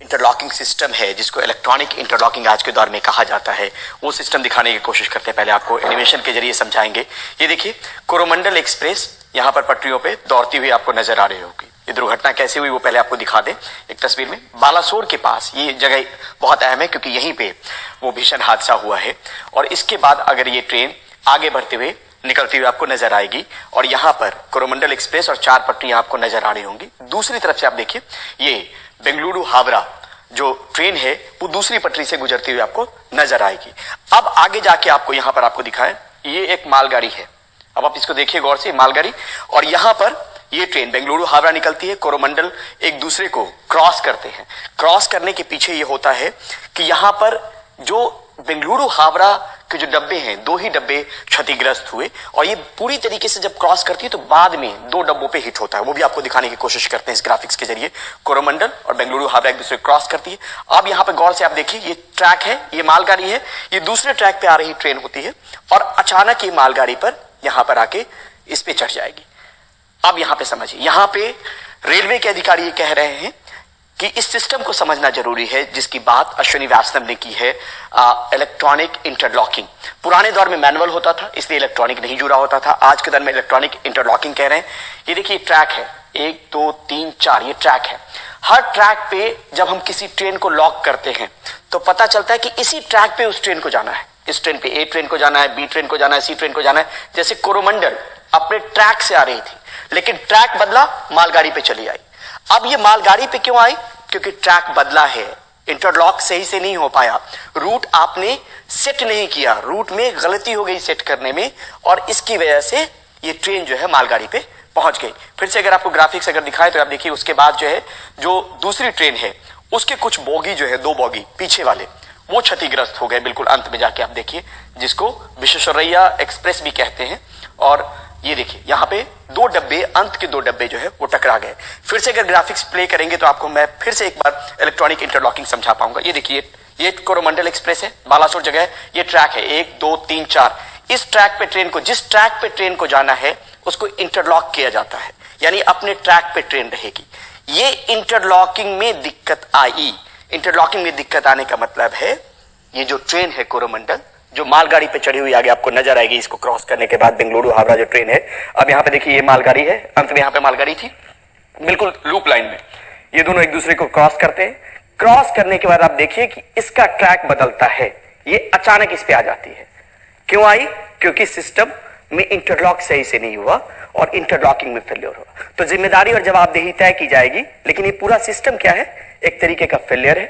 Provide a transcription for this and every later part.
Interlocking system है जिसको electronic interlocking आज के दौर में कहा जाता है, वो सिस्टम दिखाने की कोशिश करते हैं। पहले आपको एनिमेशन के जरिए समझाएंगे। ये देखिए, कोरोमंडल एक्सप्रेस यहाँ पर पटरियों पे दौड़ती हुई आपको नजर आ रही होगी। ये दुर्घटना कैसे हुई वो पहले आपको दिखा दें एक तस्वीर में। बालासोर के पास ये जगह बहुत अहम है क्योंकि यहीं पे वो भीषण हादसा हुआ है। और इसके बाद अगर ये ट्रेन आगे बढ़ते हुए निकलती हुई आपको नजर आएगी और यहाँ पर कोरोमंडल एक्सप्रेस और 4 पटरियां आपको नजर आ रही होंगी। दूसरी तरफ से आप देखिए, ये बेंगलुरु हावड़ा जो ट्रेन है वो दूसरी पटरी से गुजरती हुई आपको नजर आएगी। अब आगे जाके आपको यहाँ पर आपको दिखाएं, ये एक मालगाड़ी है। अब आप इसको देखिए गौर से, मालगाड़ी, और यहाँ पर ये ट्रेन बेंगलुरु हावड़ा निकलती है, कोरोमंडल एक दूसरे को क्रॉस करते हैं। क्रॉस करने के पीछे ये होता है कि यहाँ पर जो बेंगलुरु हावड़ा के जो डब्बे हैं, 2 ही डब्बे क्षतिग्रस्त हुए और ये पूरी तरीके से जब क्रॉस करती है तो बाद में 2 डब्बों पे हिट होता है। वो भी आपको दिखाने की कोशिश करते हैं इस ग्राफिक्स के जरिए। कोरोमंडल और बेंगलुरु हावड़ा एक दूसरे को क्रॉस करती है। अब यहाँ पे गौर से आप देखिए, ये ट्रैक है, ये मालगाड़ी है, ये दूसरे ट्रैक पे आ रही ट्रेन होती है और अचानक ये मालगाड़ी पर यहाँ पर आके इस पे चढ़ जाएगी। अब यहाँ पे समझिए, यहाँ पे रेलवे के अधिकारी ये कह रहे हैं कि इस सिस्टम को समझना जरूरी है जिसकी बात अश्विनी वैष्णव ने की है, इलेक्ट्रॉनिक इंटरलॉकिंग। पुराने दौर में मैनुअल होता था इसलिए इलेक्ट्रॉनिक नहीं जुड़ा होता था, आज के दौर में इलेक्ट्रॉनिक इंटरलॉकिंग कह रहे हैं। ये देखिए ट्रैक है, 1 2 3 4 ये ट्रैक है। हर ट्रैक पे जब हम किसी ट्रेन को लॉक करते हैं तो पता चलता है कि इसी ट्रैक पे उस ट्रेन को जाना है। इस ट्रेन पे ए ट्रेन को जाना है, बी ट्रेन को जाना है, सी ट्रेन को जाना है। जैसे कोरोमंडल अपने ट्रैक से आ रही थी लेकिन ट्रैक बदला, मालगाड़ी पे चली आई। अब ये मालगाड़ी पे क्यों आई? क्योंकि ट्रैक बदला है, इंटरलॉक सही से नहीं हो पाया, रूट आपने सेट नहीं किया, रूट में गलती हो गई सेट करने में और इसकी वजह से ये ट्रेन जो है मालगाड़ी पे पहुंच गई। फिर से अगर आपको ग्राफिक्स अगर दिखाए तो आप देखिए, उसके बाद जो है जो दूसरी ट्रेन है उसके कुछ बोगी जो है, 2 बोगी पीछे वाले, वो क्षतिग्रस्त हो गए बिल्कुल अंत में जाके। आप देखिए, जिसको विश्वेश्वरैया एक्सप्रेस भी कहते हैं। और ये देखिए यहाँ पे 2 डब्बे, अंत के 2 डब्बे जो है वो टकरा गए। फिर से अगर ग्राफिक्स प्ले करेंगे तो आपको मैं फिर से एक बार इलेक्ट्रॉनिक इंटरलॉकिंग समझा पाऊंगा। ये देखिए, ये कोरोमंडल एक्सप्रेस है, बालासोर जगह है, ये ट्रैक है 1 2 3 4। इस ट्रैक पे ट्रेन को, जिस ट्रैक पे ट्रेन को जाना है उसको इंटरलॉक किया जाता है, यानी अपने ट्रैक पे ट्रेन रहेगी। ये इंटरलॉकिंग में दिक्कत आई। इंटरलॉकिंग में दिक्कत आने का मतलब है ये जो ट्रेन है कोरोमंडल, जो मालगाड़ी पे चढ़ी हुई आगे आपको नजर आएगी इसको क्रॉस करने के बाद, बेंगलुरु हावड़ा जो ट्रेन है। अब यहाँ पे देखिए, ये मालगाड़ी है, अंत में यहाँ पे मालगाड़ी थी बिल्कुल लूप लाइन में, ये दोनों एक दूसरे को क्रॉस करते हैं। क्रॉस करने के बाद आप देखिए कि इसका ट्रैक बदलता है, ये अचानक इस पे आ जाती है। क्यों आई? क्योंकि सिस्टम में इंटरलॉक सही से नहीं हुआ और इंटरलॉकिंग में फेलियर हुआ। तो जिम्मेदारी और जवाबदेही तय की जाएगी, लेकिन ये पूरा सिस्टम क्या है? एक तरीके का फेलियर है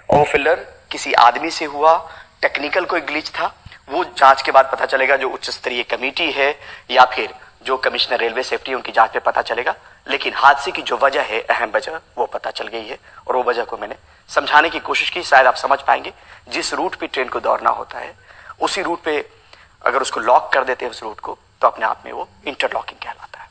और वो फेलियर किसी आदमी से हुआ, टेक्निकल कोई ग्लिच था, वो जांच के बाद पता चलेगा। जो उच्च स्तरीय कमेटी है या फिर जो कमिश्नर रेलवे सेफ्टी, उनकी जांच में पता चलेगा। लेकिन हादसे की जो वजह है, अहम वजह, वो पता चल गई है और वो वजह को मैंने समझाने की कोशिश की। शायद आप समझ पाएंगे, जिस रूट पे ट्रेन को दौड़ना होता है उसी रूट पे अगर उसको लॉक कर देते हैं उस रूट को, तो अपने आप में वो इंटरलॉकिंग कहलाता है।